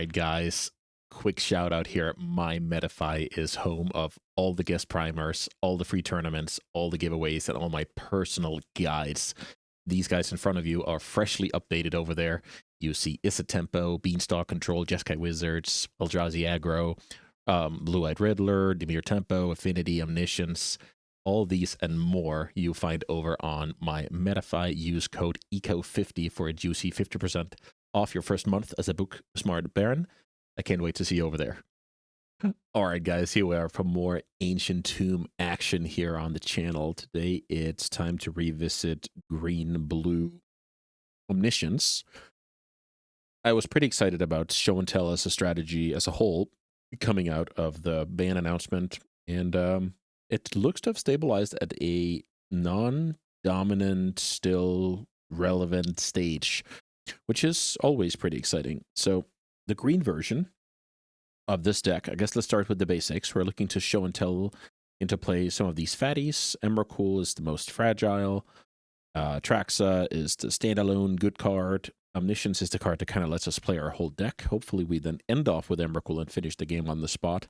right, guys. Quick shout out here. My MetaFi is home of all the guest primers, all the free tournaments, all the giveaways, and all my personal guides. These guys in front of you are freshly updated over there. You see Issa Tempo, Beanstalk Control, Jeskai Wizards, Eldrazi Aggro, Blue-Eyed Riddler, Dimir Tempo, Affinity, Omniscience. All these and more you find over on my MetaFi. Use code ECO50 for a juicy 50% off your first month as a Book Smart Baron. I can't wait to see you over there. All right, guys, here we are for more Ancient Tomb action here on the channel. Today, it's time to revisit Green-Blue Omniscience. I was pretty excited about Show and Tell as a strategy as a whole coming out of the ban announcement, and it looks to have stabilized at a non-dominant, still relevant stage, which is always pretty exciting. So the green version of this deck, I guess let's start with the basics. We're looking to Show and Tell into play some of these fatties. Emrakul is the most fragile. Traxa is the standalone good card. Omniscience is the card that kind of lets us play our whole deck. Hopefully we then end off with Emrakul and finish the game on the spot.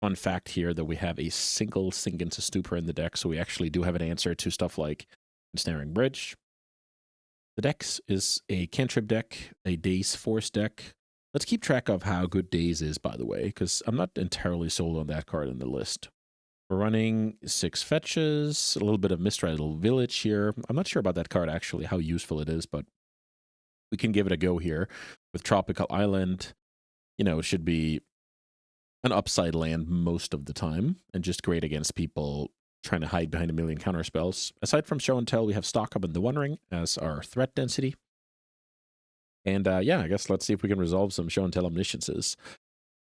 Fun fact here that we have a single Sink into Stupor in the deck, so we actually do have an answer to stuff like Ensnaring Bridge. The deck is a cantrip deck, a Daze Force deck. Let's keep track of how good Daze is, by the way, because I'm not entirely sold on that card in the list. We're running 6 fetches, a little bit of Mistral Village here. I'm not sure about that card, actually, how useful it is, but we can give it a go here. With Tropical Island, you know, it should be an upside land most of the time, and just great against people trying to hide behind a million counter spells. Aside from Show and Tell, we have Stock Up and the One Ring as our threat density. And yeah, I guess let's see if we can resolve some Show and Tell Omnisciences.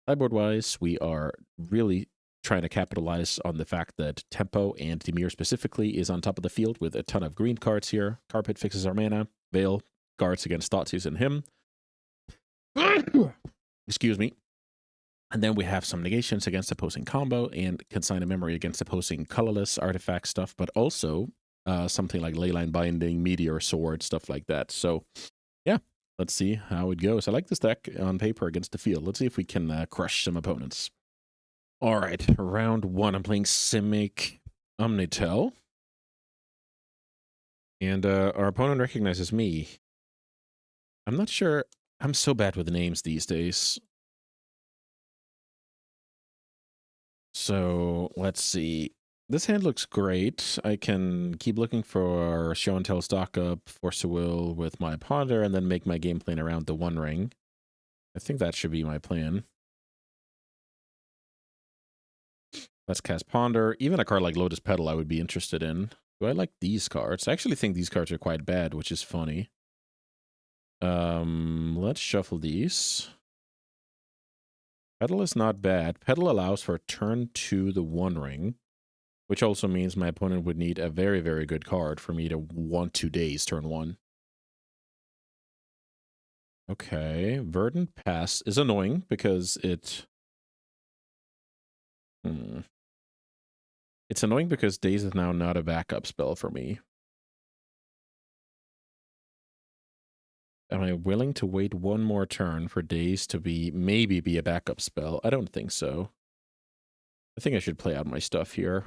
Sideboard-wise, we are really trying to capitalize on the fact that Tempo and Dimir specifically is on top of the field with a ton of green cards here. Carpet fixes our mana. Veil guards against Thoughtseize and him. Excuse me. And then we have some negations against opposing combo and Consign a Memory against opposing colorless artifact stuff, but also something like Leyline Binding, Meteor Sword, stuff like that. So yeah, let's see how it goes. I like this deck on paper against the field. Let's see if we can crush some opponents. All right, round 1. I'm playing Simic Omnitel. And our opponent recognizes me. I'm not sure. I'm so bad with the names these days. So let's see. This hand looks great. I can keep looking for Show and Tell Stock Up, Force of Will with my Ponder, and then make my game plan around the One Ring. I think that should be my plan. Let's cast Ponder. Even a card like Lotus Petal I would be interested in. Do I like these cards? I actually think these cards are quite bad, which is funny. Let's shuffle these. Petal is not bad. Petal allows for turn 2 the One Ring, which also means my opponent would need a very, very good card for me to want to Daze turn 1. Okay, Verdant Pass is annoying because it... It's annoying because Daze is now not a backup spell for me. Am I willing to wait one more turn for Daze to maybe be a backup spell? I don't think so. I think I should play out my stuff here.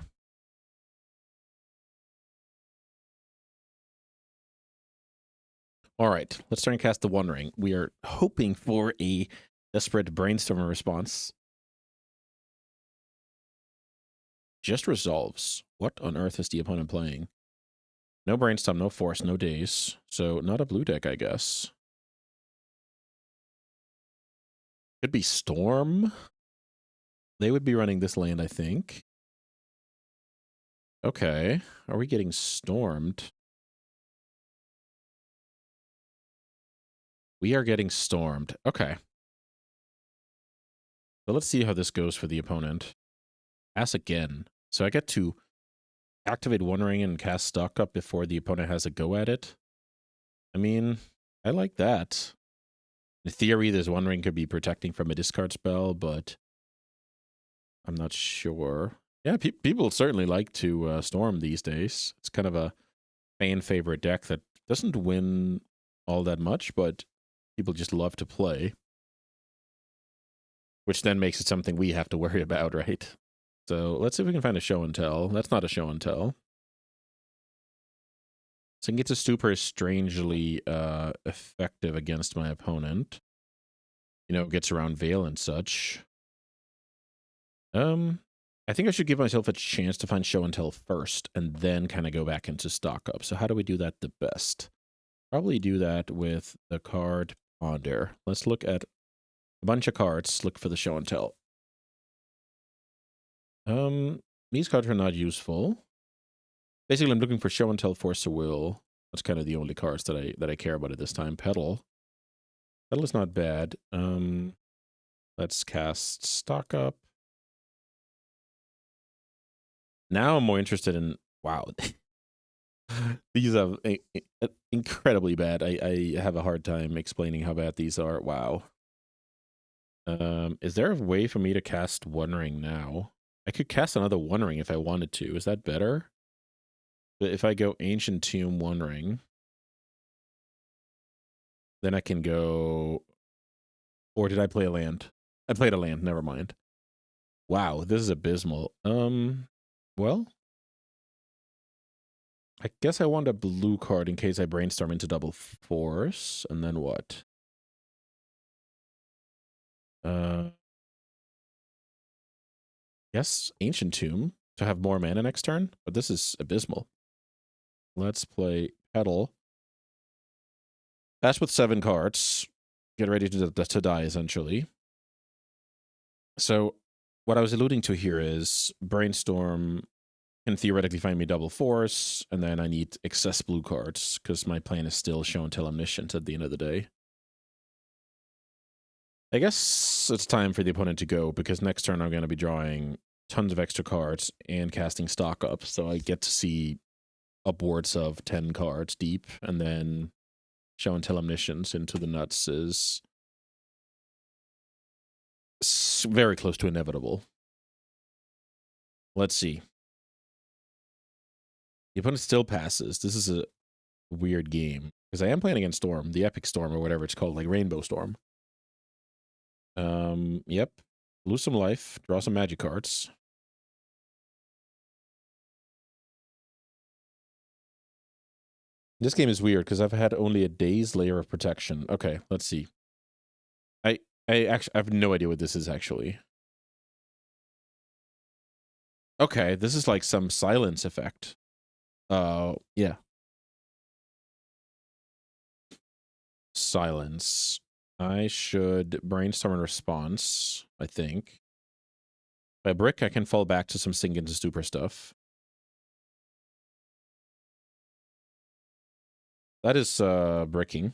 All right, let's try and cast the One Ring. We are hoping for a desperate Brainstormer response. Just resolves. What on earth is the opponent playing? No Brainstorm, no Force, no Daze. So not a blue deck, I guess. Could be Storm. They would be running this land, I think. Okay. Are we getting stormed? We are getting stormed. Okay. So let's see how this goes for the opponent. Pass again. So I get to activate One Ring and cast Stock Up before the opponent has a go at it. I mean, I like that. In theory, this One Ring could be protecting from a discard spell, but I'm not sure. Yeah, people certainly like to storm these days. It's kind of a fan favorite deck that doesn't win all that much, but people just love to play. which then makes it something we have to worry about, right? So let's see if we can find a show and tell. That's not a show and tell. Singet's Stupor is strangely effective against my opponent. You know, gets around Veil and such. I think I should give myself a chance to find show and tell first, and then kind of go back into stock up. So how do we do that the best? Probably do that with the card Ponder. Let's look at a bunch of cards, look for the show and tell. These cards are not useful. Basically, I'm looking for show and tell, Force of Will. That's kind of the only cards that I care about at this time. Pedal. Pedal is not bad. Let's cast stock up. Now I'm more interested in, wow. These are incredibly bad. I have a hard time explaining how bad these are. Wow. Is there a way for me to cast One Ring now? I could cast another One Ring if I wanted to. Is that better? But if I go Ancient Tomb One Ring, then I can go... Or did I play a land? I played a land. Never mind. Wow, this is abysmal. Well, I guess I want a blue card in case I brainstorm into double force, and then what? Yes, Ancient Tomb to have more mana next turn, but this is abysmal. Let's play Pedal. Pass with 7 cards. Get ready to die, essentially. So what I was alluding to here is Brainstorm can theoretically find me double force, and then I need excess blue cards, because my plan is still show and tell Omniscience at the end of the day. I guess it's time for the opponent to go, because next turn I'm going to be drawing tons of extra cards and casting stock up, so I get to see upwards of 10 cards deep, and then show and tell Omniscience into the nuts is very close to inevitable. Let's see. The opponent still passes. This is a weird game, because I am playing against Storm, the Epic Storm, or whatever it's called, like Rainbow Storm. Yep. Lose some life, draw some magic cards. This game is weird, because I've had only a day's layer of protection. Okay, let's see. I actually have no idea what this is, actually. Okay, this is like some silence effect. Yeah. Silence. I should brainstorm in response, I think. If I brick, I can fall back to some Sink into Stupor stuff. That is bricking.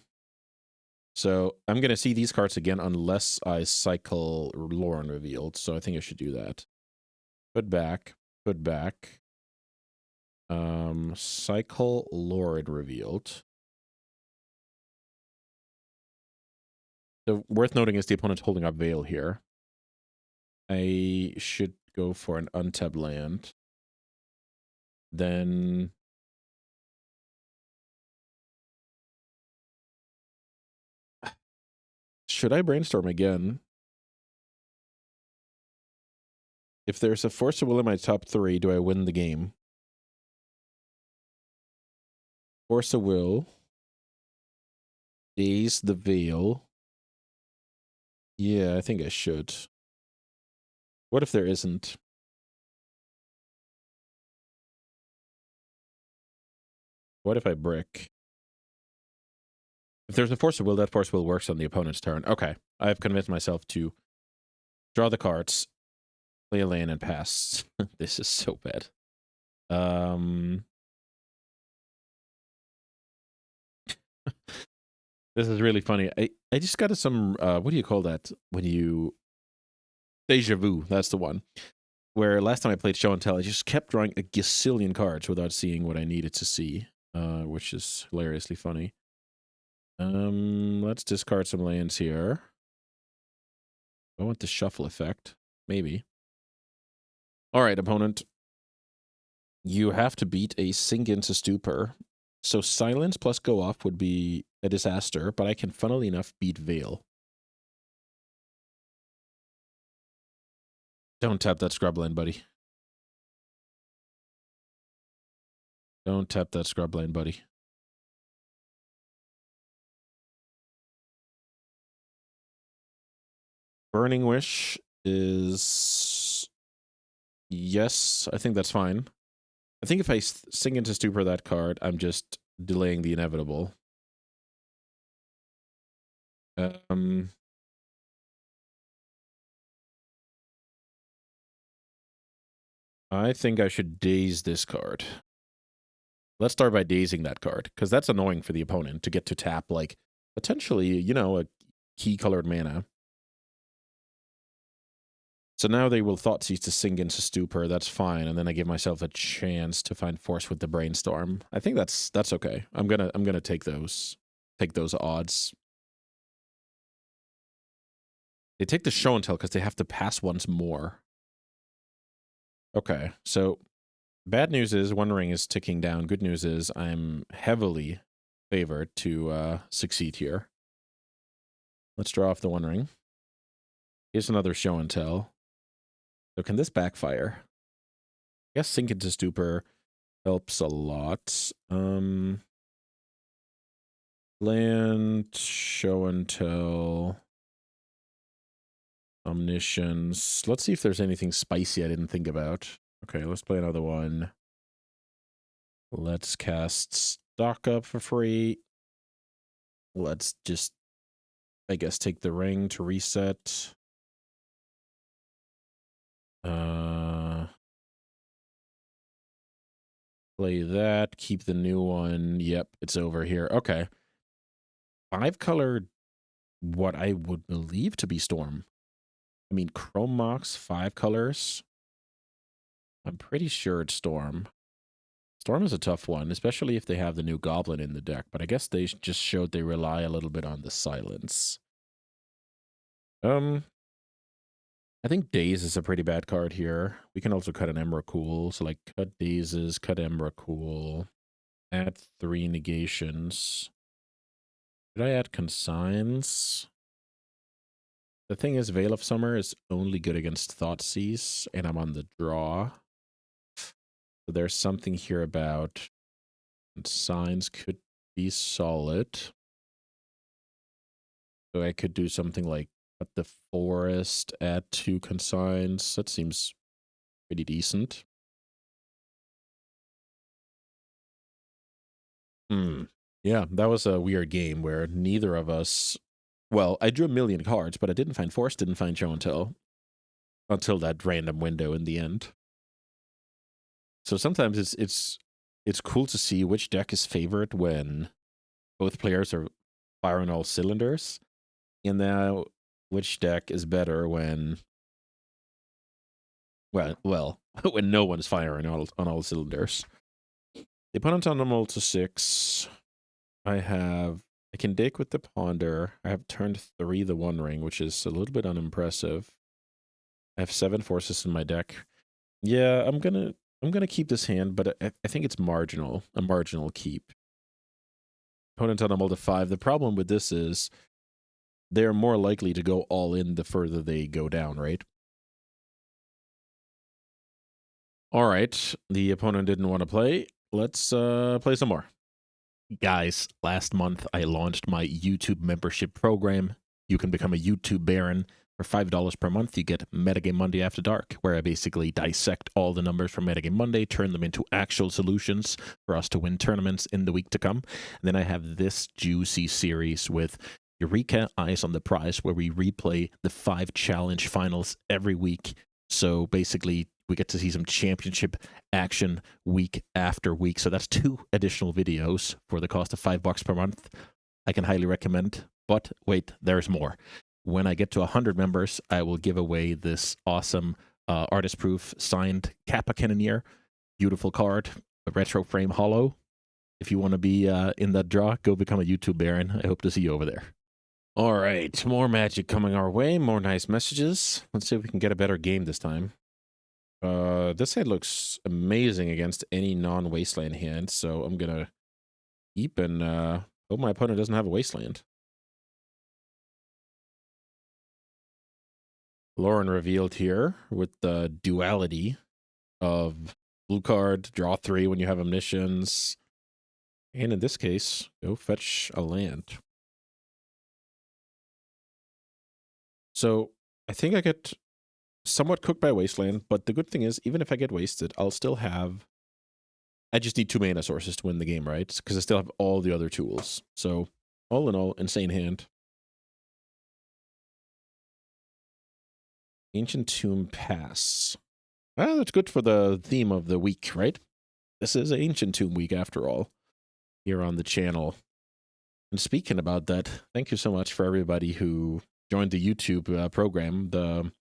So I'm going to see these cards again unless I cycle Lauren Revealed. So I think I should do that. Put back. Put back. Cycle Lauren Revealed. So worth noting is the opponent's holding up Veil here. I should go for an untapped land. Then... should I brainstorm again? If there's a Force of Will in my top 3, do I win the game? Force of Will. Daze the Veil. Yeah, I think I should. What if there isn't? What if I brick? If there's a Force of Will, that Force of Will works on the opponent's turn. Okay, I've convinced myself to draw the cards, play a land, and pass. This is so bad. This is really funny. I just got some, what do you call that? When you... Deja vu, that's the one. Where last time I played Show and Tell, I just kept drawing a gazillion cards without seeing what I needed to see, which is hilariously funny. Let's discard some lands here. I want the shuffle effect. Maybe. Alright, opponent. You have to beat a Sink into Stupor. So silence plus go off would be a disaster, but I can, funnily enough, beat Veil. Don't tap that scrubland, buddy. Don't tap that scrubland, buddy. Burning Wish is... Yes, I think that's fine. I think if I sink into Stupor that card, I'm just delaying the inevitable. I think I should daze this card. Let's start by dazing that card, because that's annoying for the opponent to get to tap, like, potentially, you know, a key-colored mana. So now they will Thoughtseize to sink into Stupor. That's fine, and then I give myself a chance to find Force with the Brainstorm. I think that's okay. I'm gonna take those odds. They take the Show and Tell because they have to pass once more. Okay, so bad news is One Ring is ticking down. Good news is I'm heavily favored to succeed here. Let's draw off the One Ring. Here's another Show and Tell. So can this backfire? I guess Sink into Stupor helps a lot. Land, Show and Tell, Omniscience. Let's see if there's anything spicy I didn't think about. Okay, let's play another one. Let's cast Stock Up for free. Let's just, I guess, take the ring to reset. Play that, keep the new one. Yep, it's over here. Okay. 5-color, what I would believe to be Storm. I mean, Chrome Mox, 5 colors. I'm pretty sure it's Storm. Storm is a tough one, especially if they have the new Goblin in the deck, but I guess they just showed they rely a little bit on the silence. I think Daze is a pretty bad card here. We can also cut an Emrakul, so like cut Dazes, cut Emrakul, add 3 negations. Should I add Consigns? The thing is, Veil of Summer is only good against Thoughtseize, and I'm on the draw. So there's something here about Consigns could be solid. So I could do something like cut the Forest, add 2 Consigns. That seems pretty decent. Yeah, that was a weird game where neither of us... Well, I drew a million cards, but I didn't find Forest, didn't find Show and Tell until that random window in the end. So sometimes it's cool to see which deck is favored when both players are firing all cylinders, and now which deck is better when well when no one's firing on all cylinders. The opponent on the Mull to 6. I can dig with the Ponder. I have turned 3 the One Ring, which is a little bit unimpressive. I have 7 forces in my deck. Yeah, I'm gonna keep this hand, but I think it's a marginal keep. Opponent on a Mull to 5. The problem with this is they're more likely to go all in the further they go down, right? All right, the opponent didn't want to play. Let's play some more. Guys, last month I launched my YouTube membership program. You can become a YouTube Baron. For $5 per month, you get Metagame Monday After Dark, where I basically dissect all the numbers from Metagame Monday, turn them into actual solutions for us to win tournaments in the week to come. And then I have this juicy series with Eureka Eyes on the Prize, where we replay the 5 challenge finals every week. So basically, we get to see some championship action week after week. So that's 2 additional videos for the cost of $5 per month. I can highly recommend. But wait, there's more. When I get to 100 members, I will give away this awesome artist proof signed Kappa Cannoneer. Beautiful card, a retro frame hollow. If you want to be in that draw, go become a YouTube Baron. I hope to see you over there. All right, more magic coming our way, more nice messages. Let's see if we can get a better game this time. This hand looks amazing against any non-wasteland hand, so I'm gonna keep and hope my opponent doesn't have a wasteland. Lauren revealed here with the duality of blue card, draw 3 when you have Omniscience, and in this case, go fetch a land. So I think I get somewhat cooked by Wasteland, but the good thing is, even if I get wasted, I'll still have... I just need 2 mana sources to win the game, right? Because I still have all the other tools. So all in all, insane hand. Ancient Tomb Pass. Ah, that's good for the theme of the week, right? This is Ancient Tomb week after all, here on the channel. And speaking about that, thank you so much for everybody who joined the YouTube program. The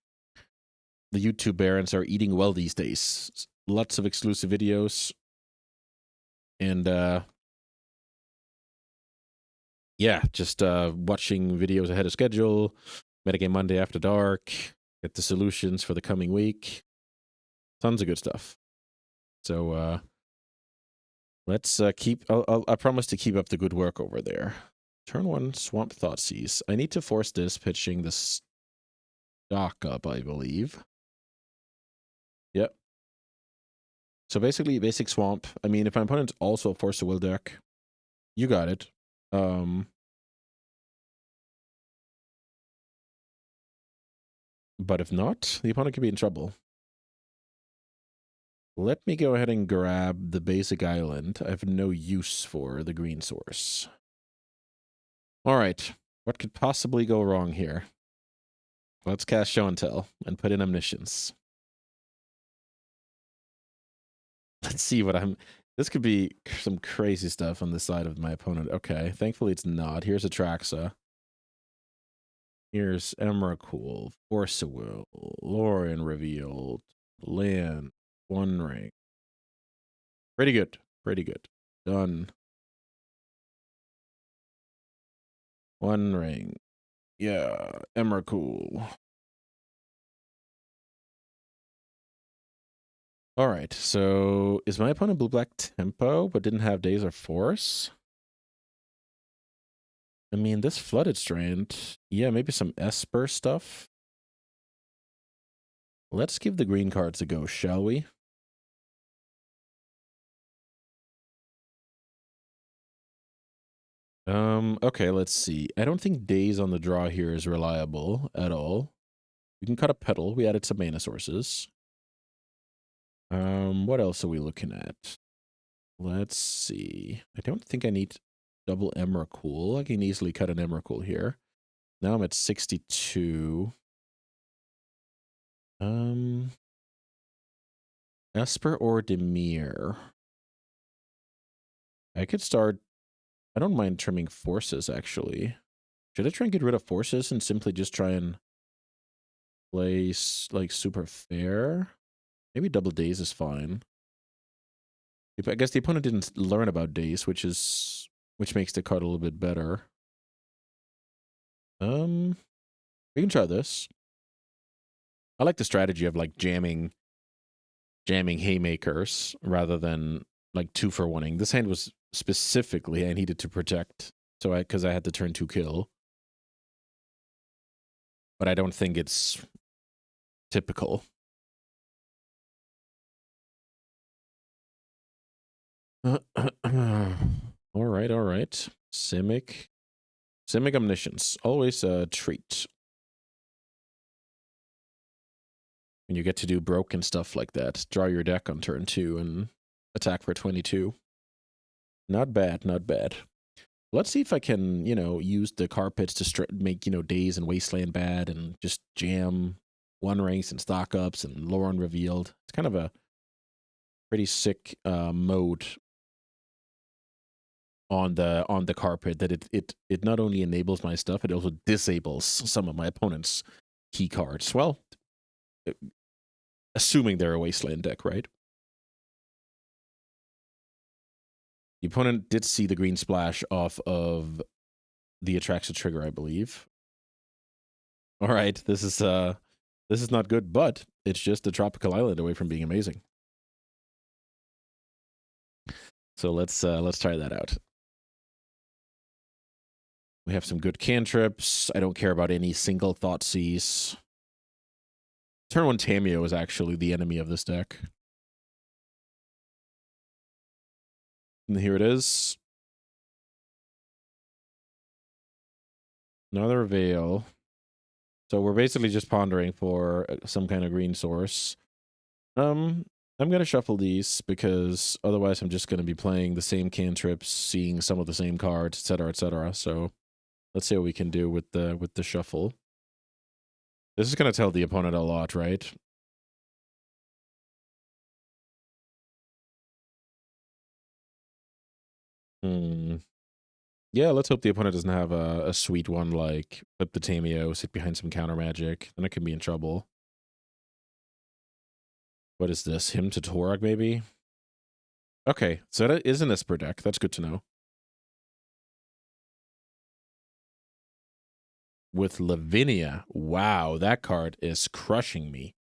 YouTube barons are eating well these days. Lots of exclusive videos. And yeah, just watching videos ahead of schedule. Metagame Monday After Dark. Get the solutions for the coming week. Tons of good stuff. So let's keep... I promise to keep up the good work over there. Turn 1, Swamp Thoughtseize. I need to force this, pitching the stock up, I believe. Yep. So basically, basic Swamp. I mean, if my opponent's also a Force of Will deck, you got it. But if not, the opponent could be in trouble. Let me go ahead and grab the basic island. I have no use for the green source. All right. What could possibly go wrong here? Let's cast Show and Tell and put in Omniscience. Let's see what I'm... This could be some crazy stuff on the side of my opponent. Okay, thankfully it's not. Here's Atraxa. Here's Emrakul, Force of Will, Lorien Revealed, Land, One Ring. Pretty good. Pretty good. Done. One Ring. Yeah, Emrakul. All right, so is my opponent blue-black tempo, but didn't have Days or Force? I mean, this Flooded Strand, yeah, maybe some Esper stuff. Let's give the green cards a go, shall we? Okay, let's see. I don't think Days on the draw here is reliable at all. We can cut a Petal. We added some mana sources. What else are we looking at? Let's see. I don't think I need double Emrakul. I can easily cut an Emrakul here. Now I'm at 62. Esper or Demir? I could start... I don't mind trimming forces, actually. Should I try and get rid of forces and simply just try and play, like, super fair? Maybe double Days is fine. I guess the opponent didn't learn about Days, which makes the card a little bit better. We can try this. I like the strategy of, like, jamming haymakers rather than, like, 2-for-1ing. This hand was specifically I needed to protect, so because I had to turn 2 kill. But I don't think it's typical. All right, all right. Simic Omniscience, always a treat. And you get to do broken stuff like that. Draw your deck on turn 2 and attack for 22. Not bad, not bad. Let's see if I can, you know, use the carpets to make, you know, Days and Wasteland bad and just jam One Rings and Stock Ups and Lorien Revealed. It's kind of a pretty sick mode on the carpet that it not only enables my stuff, it also disables some of my opponent's key cards. Well, assuming they're a Wasteland deck, right? The opponent did see the green splash off of the Atraxa trigger, I believe. All right, this is not good, but it's just a tropical island away from being amazing. So let's try that out. We have some good cantrips. I don't care about any single Thoughtseize. Turn 1 Tameo is actually the enemy of this deck. And here it is. Another Veil. So we're basically just pondering for some kind of green source. I'm going to shuffle these because otherwise I'm just going to be playing the same cantrips, seeing some of the same cards, etc., etc. So let's see what we can do with the shuffle. This is going to tell the opponent a lot, right? Yeah, let's hope the opponent doesn't have a sweet one like flip the Tameo, sit behind some counter magic. Then it can be in trouble. What is this? Hymn to Torag, maybe? Okay, so that is an Esper deck. That's good to know. With Lavinia. Wow, that card is crushing me.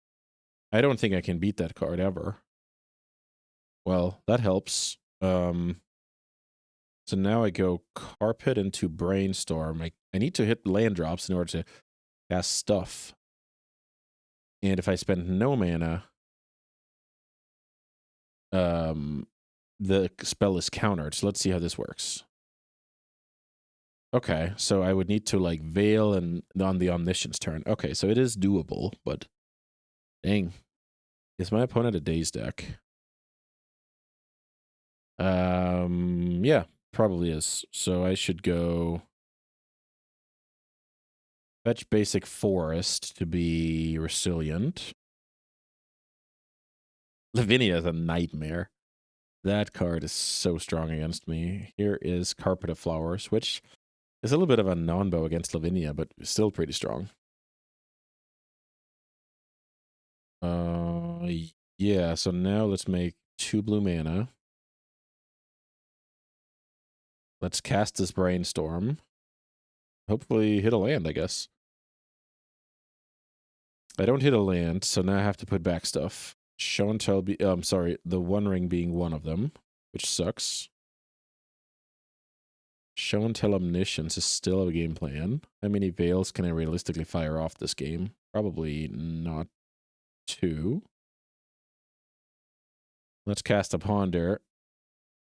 I don't think I can beat that card ever. Well, that helps. So now I go Carpet into Brainstorm. I need to hit land drops in order to cast stuff. And if I spend no mana, the spell is countered. So let's see how this works. Okay, so I would need to like Veil and on the Omniscience turn. Okay, so it is doable, but dang. Is my opponent a Daze deck? Yeah, probably is. So I should go fetch basic forest to be resilient. Lavinia is a nightmare. That card is so strong against me. Here is Carpet of Flowers, which is a little bit of a non-bow against Lavinia, but still pretty strong. Yeah, so now let's make 2 blue mana. Let's cast this Brainstorm. Hopefully hit a land, I guess. I don't hit a land, so now I have to put back stuff. Show and tell, sorry, the One Ring being one of them, which sucks. Show and tell Omniscience is still a game plan. How many Veils can I realistically fire off this game? Probably not 2. Let's cast a Ponder.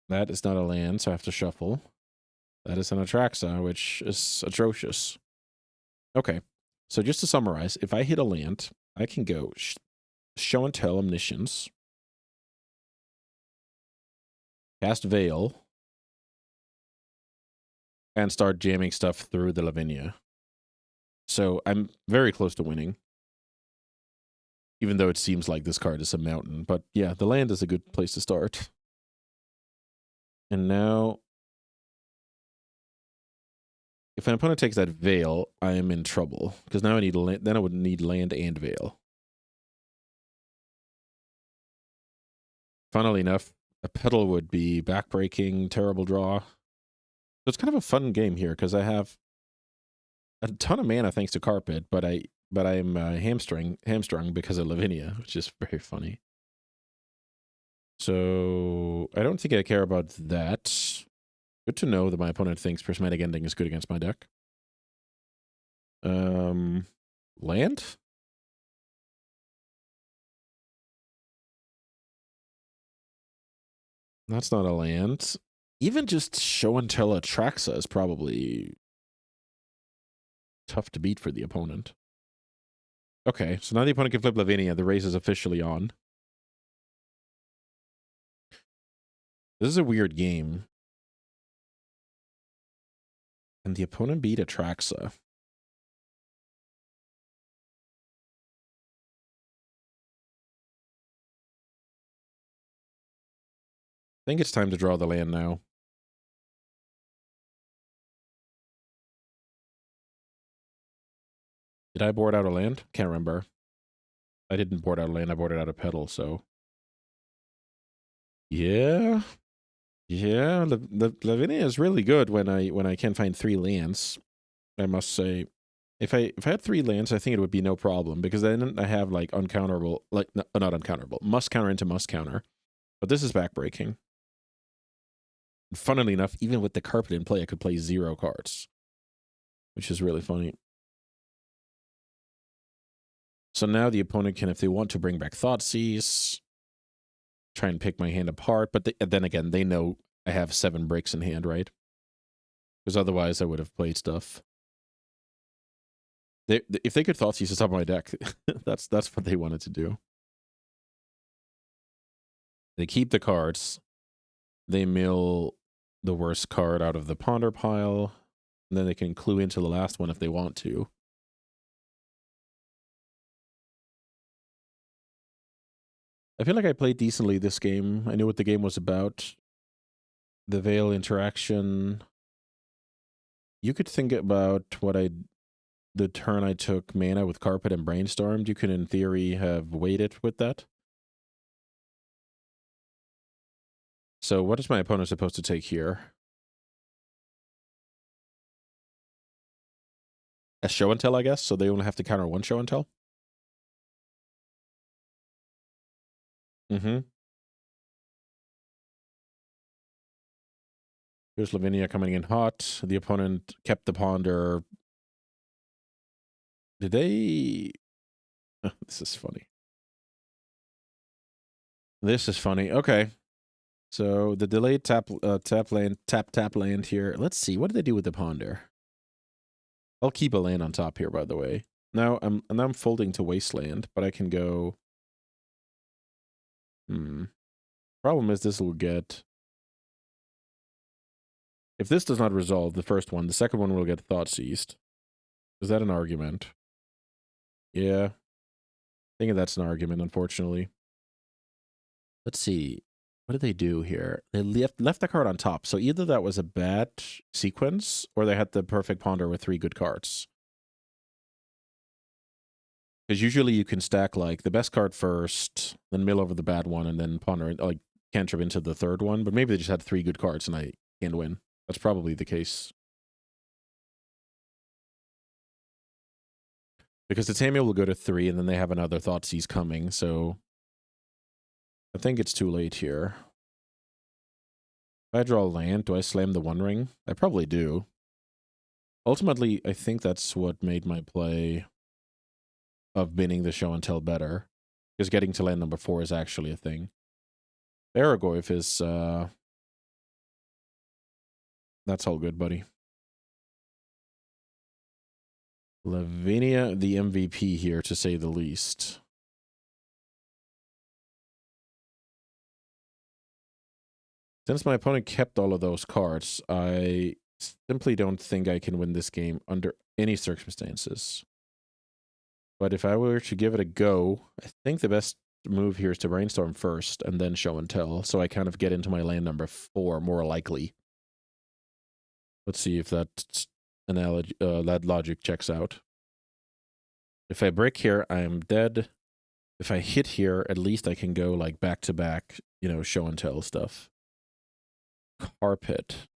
That is not a land, so I have to shuffle. That is an Atraxa, which is atrocious. Okay, so just to summarize, if I hit a land, I can go Show and Tell Omniscience, cast Veil, and start jamming stuff through the Lavinia. So I'm very close to winning, even though it seems like this card is a mountain. But yeah, the land is a good place to start. And now, if an opponent takes that Veil, I am in trouble because now I need land. Then I would need land and Veil. Funnily enough, a Petal would be backbreaking, terrible draw. So it's kind of a fun game here because I have a ton of mana thanks to Carpet, but I'm hamstrung because of Lavinia, which is very funny. So I don't think I care about that. Good to know that my opponent thinks Prismatic Ending is good against my deck. Land? That's not a land. Even just Show and Tell Atraxa is probably tough to beat for the opponent. Okay, so now the opponent can flip Lavinia. The race is officially on. This is a weird game. And the opponent beat Atraxa. I think it's time to draw the land now. Did I board out a land? Can't remember. I didn't board out a land. I boarded out a Petal, so. Yeah. Yeah, Lavinia is really good when I can find 3 lands. I must say, if I had 3 lands, I think it would be no problem because then I have like uncounterable, like not uncounterable, must counter into must counter. But this is backbreaking. Funnily enough, even with the Carpet in play, I could play 0 cards, which is really funny. So now the opponent can, if they want to bring back Thoughtseize, try and pick my hand apart. But then again, they know I have 7 bricks in hand, right? Because otherwise I would have played stuff. If they could Thoughtseize the top of my deck, that's what they wanted to do. They keep the cards. They mill the worst card out of the ponder pile. And then they can clue into the last one if they want to. I feel like I played decently this game. I knew what the game was about. The Veil interaction. You could think about the turn I took mana with Carpet and Brainstormed. You could, in theory, have waited with that. So what is my opponent supposed to take here? A show and tell, I guess. So they only have to counter 1 show and tell. Here's Lavinia coming in hot. The opponent kept the ponder. Did they... this is funny. This is funny. Okay. So the delayed tap land here. Let's see. What did they do with the ponder? I'll keep a land on top here, by the way. Now I'm folding to Wasteland, but I can go... Problem is this will get... If this does not resolve, the first one, the second one will get Thoughtseized. Is that an argument? Yeah. I think that's an argument, unfortunately. Let's see. What did they do here? They left the card on top. So either that was a bad sequence, or they had the perfect ponder with 3 good cards. Because usually you can stack, like, the best card first, then mill over the bad one, and then ponder, like, cantrip into the third one. But maybe they just had 3 good cards, and I can't win. That's probably the case. Because the Tamiel will go to 3, and then they have another Thoughtseize coming, so... I think it's too late here. If I draw a land, do I slam the One Ring? I probably do. Ultimately, I think that's what made my play of binning the show and tell better. Because getting to land number 4 is actually a thing. Aragoyf is... That's all good, buddy. Lavinia, the MVP here, to say the least. Since my opponent kept all of those cards, I simply don't think I can win this game under any circumstances. But if I were to give it a go, I think the best move here is to Brainstorm first and then show and tell, so I kind of get into my land number 4 more likely. Let's see if that analogy, that logic checks out. If I break here, I am dead. If I hit here, at least I can go like back-to-back, you know, show and tell stuff. Carpet.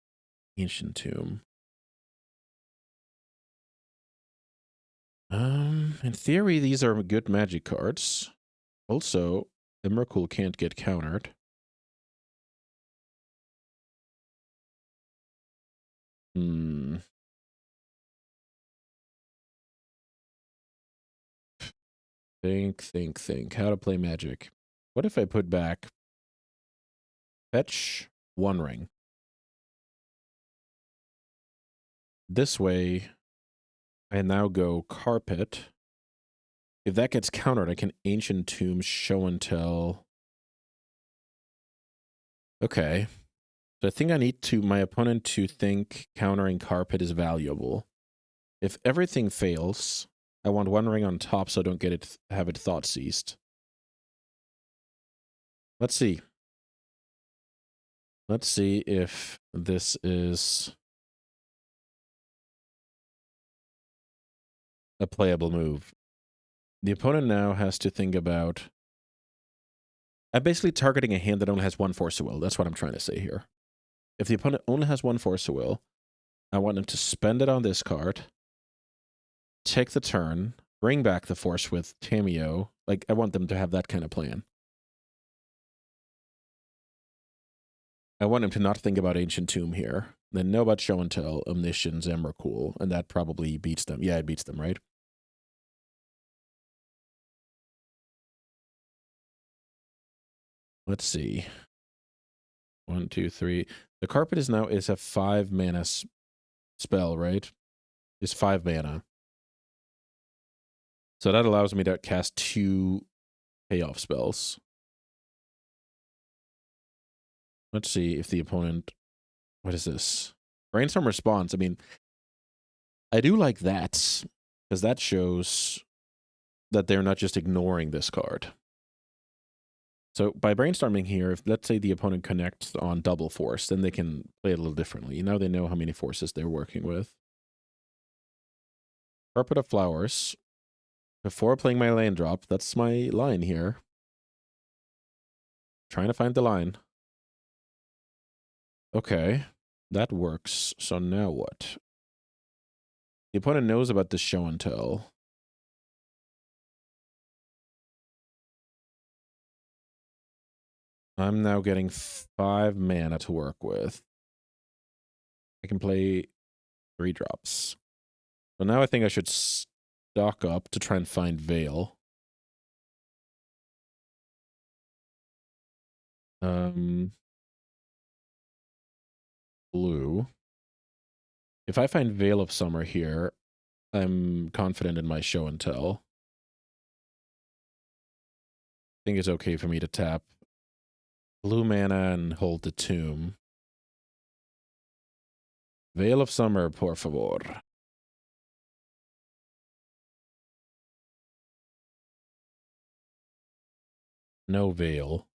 Ancient Tomb. In theory, these are good magic cards. Also, Emrakul can't get countered. Think. How to play Magic. What if I put back fetch One Ring? This way, I now go Carpet. If that gets countered, I can Ancient Tomb, show and tell. Okay. So I think I need my opponent to think countering Carpet is valuable. If everything fails, I want One Ring on top so I don't have it Thoughtseized. Let's see. Let's see if this is a playable move. The opponent now has to think about... I'm basically targeting a hand that only has 1 Force of Will. That's what I'm trying to say here. If the opponent only has 1 Force of Will, I want them to spend it on this card, take the turn, bring back the Force with Tamiyo. Like, I want them to have that kind of plan. I want him to not think about Ancient Tomb here. Then know about Show and Tell, Omniscience, Emrakul, and that probably beats them. Yeah, it beats them, right? Let's see. 1, 2, 3. The carpet is now a 5 mana spell, right? It's 5 mana. So that allows me to cast 2 payoff spells. Let's see if the opponent... What is this? Brainstorm Response. I mean, I do like that, because that shows that they're not just ignoring this card. So by brainstorming here, if let's say the opponent connects on double force, then they can play it a little differently. Now they know how many forces they're working with. Carpet of Flowers. Before playing my land drop, that's my line here. Trying to find the line. Okay, that works. So now what? The opponent knows about the show and tell. I'm now getting 5 mana to work with. I can play 3 drops. So now I think I should stock up to try and find Veil. Blue. If I find Veil of Summer here, I'm confident in my show and tell. I think it's okay for me to tap blue mana and hold the tomb. Veil of Summer, por favor. No Veil.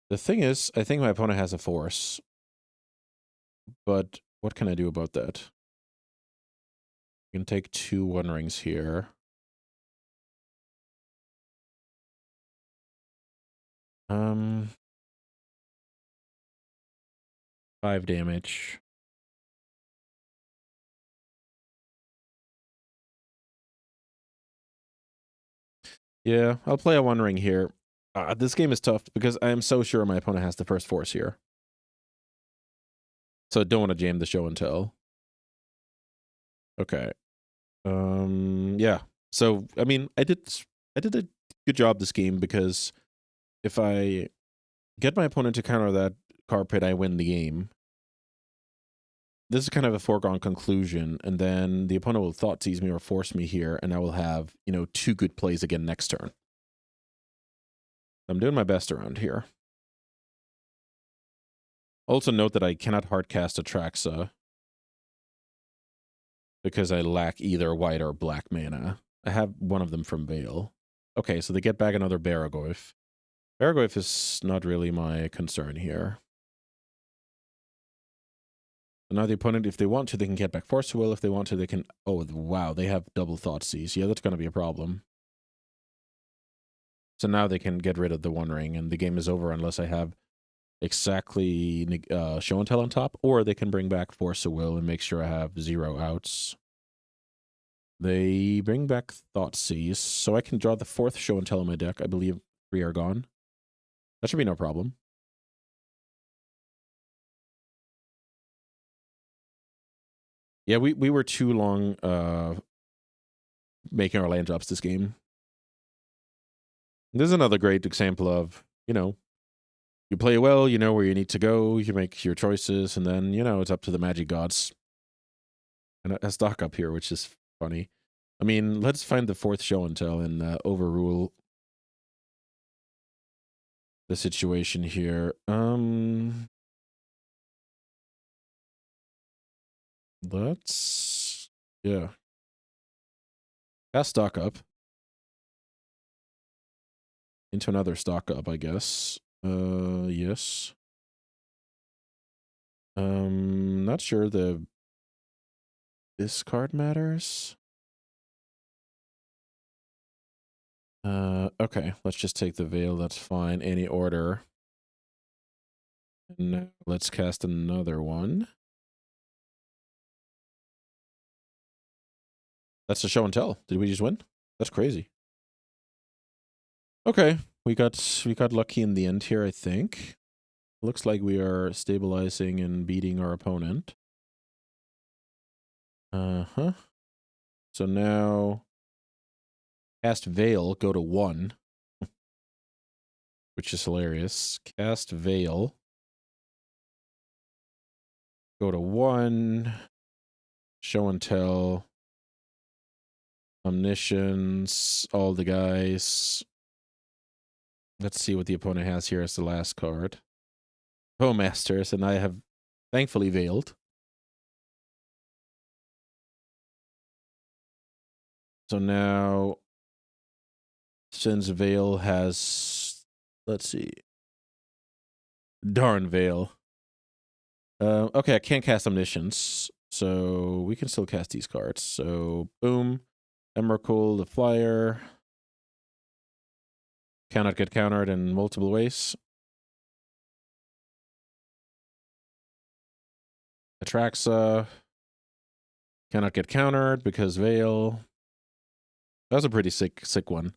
The thing is, I think my opponent has a force. But what can I do about that? I can take 2 One Rings here. 5 damage. Yeah, I'll play a One Ring here. This game is tough because I am so sure my opponent has the first force here. So I don't want to jam the show and tell. Okay. Yeah. So I mean, I did a good job this game because if I get my opponent to counter that carpet, I win the game. This is kind of a foregone conclusion, and then the opponent will Thoughtseize me or force me here, and I will have, 2 good plays again next turn. I'm doing my best around here. Also note that I cannot hardcast Atraxa because I lack either white or black mana. I have one of them from Veil. Okay, so they get back another Baragoyf. Baragoyf is not really my concern here. So now the opponent, if they want to, they can get back Force Will. If they want to, they can... Oh, wow, they have double Thoughtseize. Yeah, that's going to be a problem. So now they can get rid of the One Ring, and the game is over unless I have exactly Show and Tell on top, or they can bring back Force of Will and make sure I have 0 outs. They bring back Thoughtseize, so I can draw the 4th Show and Tell in my deck. I believe 3 are gone. That should be no problem. Yeah, we were too long making our land drops this game. This is another great example of, you play well, you know where you need to go, you make your choices, and then, it's up to the magic gods. And a stock up here, which is funny. I mean, let's find the 4th Show and Tell and overrule the situation here. Let's... Yeah. Cast stock up. Into another stock up, I guess. Yes. Not sure this card matters. Okay, let's just take the Veil, that's fine. Any order. And now let's cast another one. That's the Show and Tell. Did we just win? That's crazy. Okay, we got lucky in the end here, I think. Looks like we are stabilizing and beating our opponent. So now Cast Veil, go to 1. Which is hilarious. Cast Veil. Go to 1. Show and Tell. Omniscience. All the guys. Let's see what the opponent has here as the last card. Masters, and I have thankfully veiled. So now, since Veil has, let's see. Darn Veil. Okay, I can't cast Omniscience, so we can still cast these cards. So, boom. Emrakul, the Flyer. Cannot get countered in multiple ways. Atraxa. Cannot get countered because Veil. That was a pretty sick one.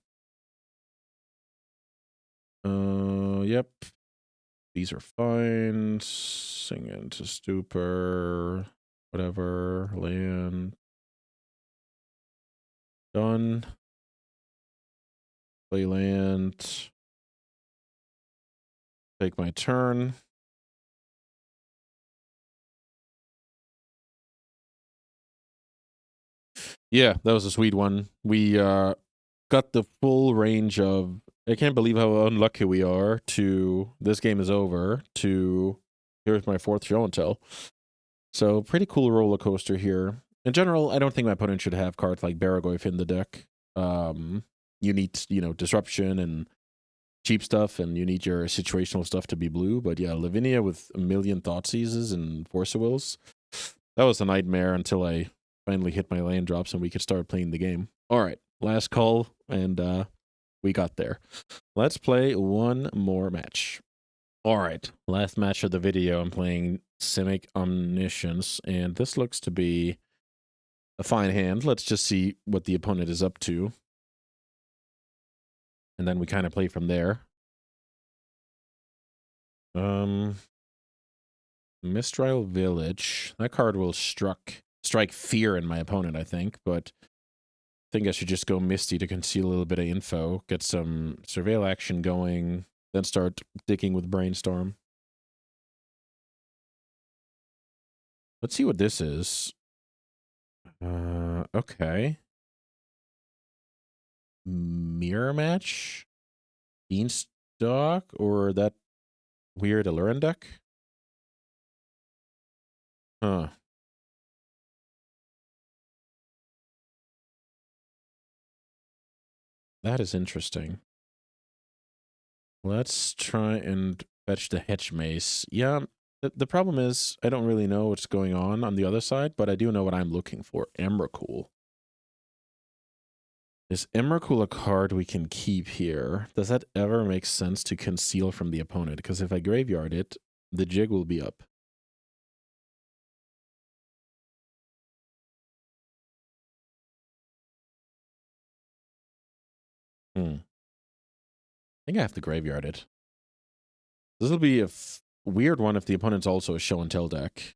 Yep. These are fine. Sing into Stupor. Whatever. Land. Done. Play land. Take my turn. Yeah, that was a sweet one. We got the full range of, I can't believe how unlucky we are, to this game is over, to here's my 4th show and tell. So pretty cool roller coaster here. In general, I don't think my opponent should have cards like Baragoyf in the deck. You need, disruption and cheap stuff, and you need your situational stuff to be blue. But yeah, Lavinia with a million Thought Seizes and Force of Wills, that was a nightmare until I finally hit my land drops and we could start playing the game. All right, last call, and we got there. Let's play one more match. All right, last match of the video. I'm playing Simic Omniscience, and this looks to be a fine hand. Let's just see what the opponent is up to. And then we kind of play from there. Mistral Village. That card will strike fear in my opponent, I think, but I think I should just go Misty to conceal a little bit of info, get some surveil action going, then start digging with Brainstorm. Let's see what this is. Okay. Mirror Match? Beanstalk? Or that weird Allurin deck? Huh. That is interesting. Let's try and fetch the Hedge Mace. Yeah, the problem is I don't really know what's going on the other side, but I do know what I'm looking for. Emrakul. Is Emrakul a card we can keep here? Does that ever make sense to conceal from the opponent? Because if I graveyard it, the jig will be up. I think I have to graveyard it. This will be a weird one if the opponent's also a show and tell deck.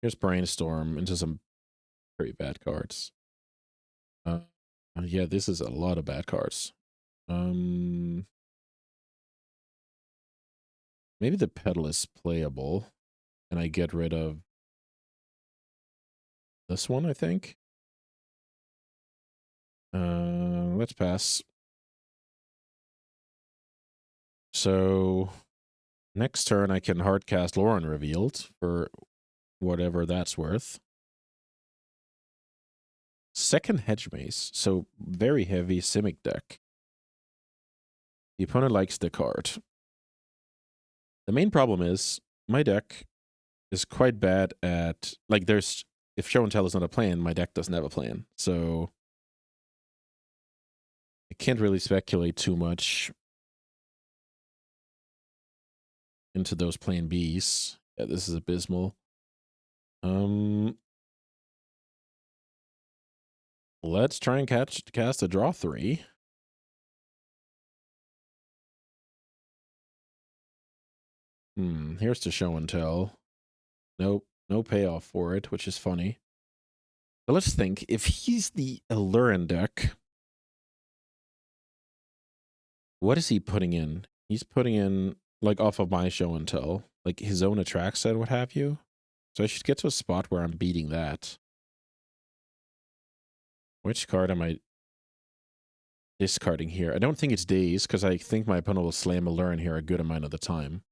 Here's Brainstorm into some very bad cards. Yeah, this is a lot of bad cards. Maybe the Pedal is playable, and I get rid of this one, I think. Let's pass. So next turn I can hardcast Lauren Revealed for whatever that's worth. Second Hedge Mace, so very heavy Simic deck. The opponent likes the card. The main problem is my deck is quite bad at, like, if show and tell is not a plan, my deck doesn't have a plan. So I can't really speculate too much into those plan Bs. Yeah, this is abysmal. Let's try and cast a draw 3. Here's to show and tell. Nope, no payoff for it, which is funny. But let's think. If he's the Allurin deck, what is he putting in? He's putting in, like, off of my show and tell, like his own Attraxa and what have you. So I should get to a spot where I'm beating that. Which card am I discarding here? I don't think it's Daze, because I think my opponent will slam Allurin here a good amount of the time.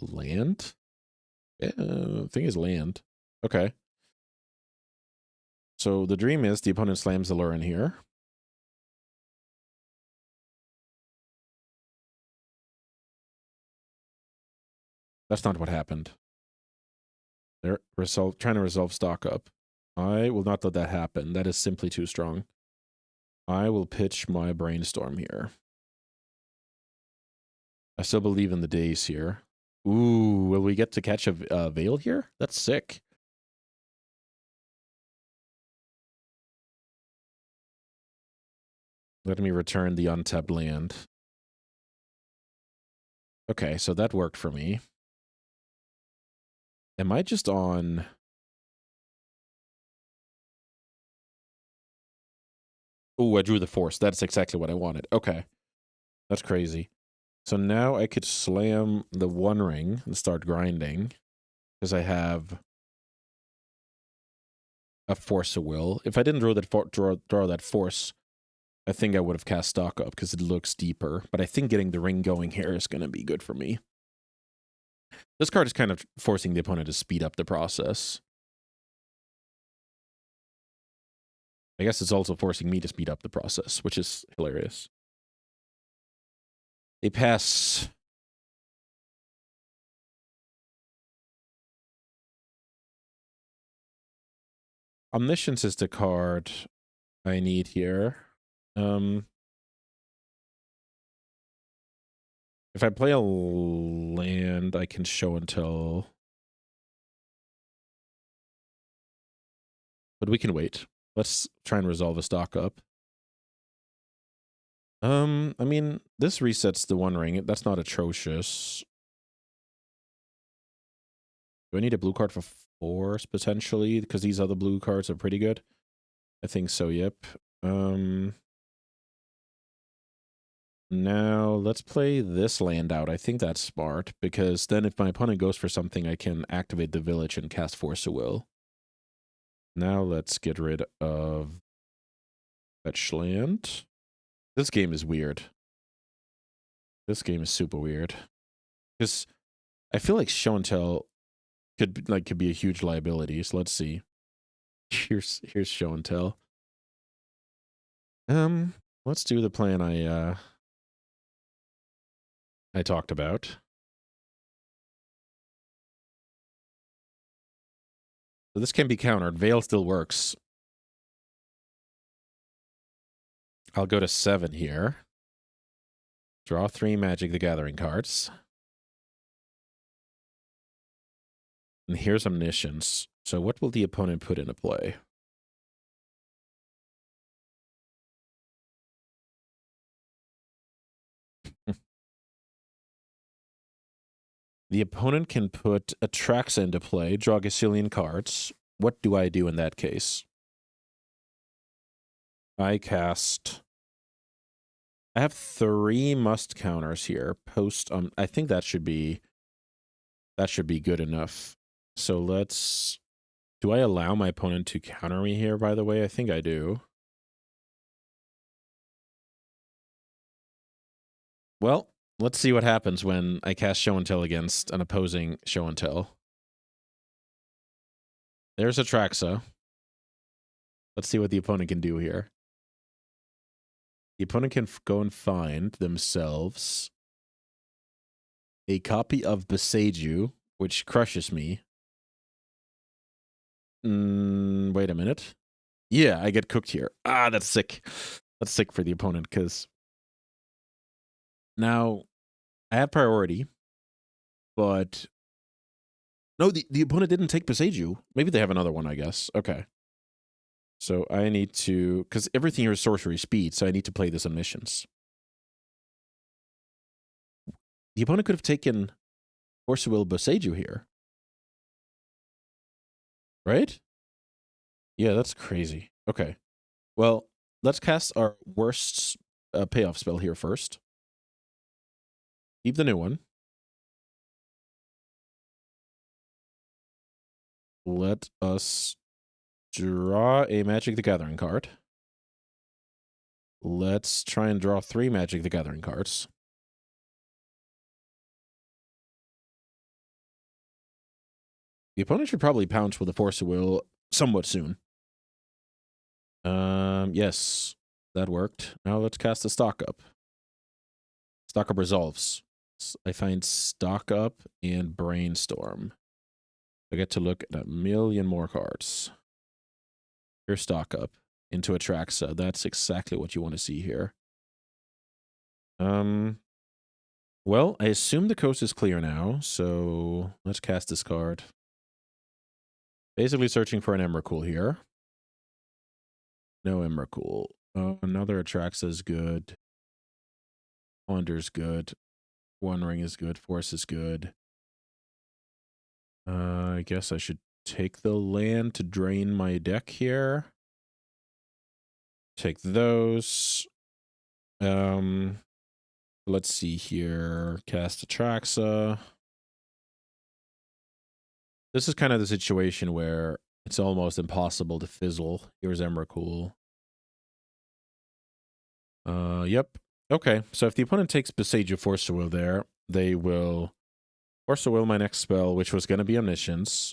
Land? Yeah, I think it's land. Okay. So the dream is the opponent slams Allurin here. That's not what happened. They're trying to resolve stock up. I will not let that happen. That is simply too strong. I will pitch my brainstorm here. I still believe in the days here. Ooh, will we get to catch a Veil here? That's sick. Let me return the untapped land. Okay, so that worked for me. Am I just on... Ooh, I drew the Force. That's exactly what I wanted. Okay. That's crazy. So now I could slam the One Ring and start grinding, because I have a Force of Will. If I didn't draw that Force, I think I would have cast stock up because it looks deeper. But I think getting the ring going here is going to be good for me. This card is kind of forcing the opponent to speed up the process. I guess it's also forcing me to speed up the process, which is hilarious. They pass. Omniscience is the card I need here. If I play a land, I can show and tell. But we can wait. Let's try and resolve a stock up. I mean, this resets the One Ring. That's not atrocious. Do I need a blue card for Force, potentially? Because these other blue cards are pretty good. I think so, yep. Now, let's play this land out. I think that's smart, because then if my opponent goes for something, I can activate the village and cast Force of Will. Now let's get rid of fetch land. This game is weird. This game is super weird. Because I feel like show and tell could be a huge liability. So let's see. Here's show and tell. Let's do the plan I talked about. So this can be countered. Veil still works. I'll go to 7 here. Draw 3 Magic the Gathering cards. And here's Omniscience. So what will the opponent put into play? The opponent can put Attraxa into play, draw Gazillion cards. What do I do in that case? I have 3 must counters here. I think that should be good enough. So let's... Do I allow my opponent to counter me here, by the way? I think I do. Well, let's see what happens when I cast Show and Tell against an opposing Show and Tell. There's Attraxa. Let's see what the opponent can do here. The opponent can go and find themselves a copy of Beseiju, which crushes me. Wait a minute. Yeah, I get cooked here. Ah, that's sick. That's sick for the opponent, because now I have priority, but no, the opponent didn't take Beseiju. Maybe they have another one, I guess. Okay. So I need to, because everything here is sorcery speed, so I need to play this Omniscience. The opponent could have taken Force of Will Beseiju here. Right? Yeah, that's crazy. Okay. Well, let's cast our worst payoff spell here first. Keep the new one. Let us draw a Magic the Gathering card. Let's try and draw 3 Magic the Gathering cards. The opponent should probably pounce with a Force of Will somewhat soon. Yes, that worked. Now let's cast a Stock Up. Stock Up resolves. I find Stock Up and Brainstorm. I get to look at a million more cards. Here's Stock Up into Atraxa. That's exactly what you want to see here. Well, I assume the coast is clear now, so let's cast this card. Basically searching for an Emrakul here. No Emrakul. Another Atraxa is good. Ponder's good. One Ring is good. Force is good. I guess I should take the land to drain my deck here. Take those. Let's see here. Cast Atraxa. This is kind of the situation where it's almost impossible to fizzle. Here's Emrakul. Yep. Okay, so if the opponent takes Besage of Force of Will there, they will Force of Will my next spell, which was going to be Omniscience.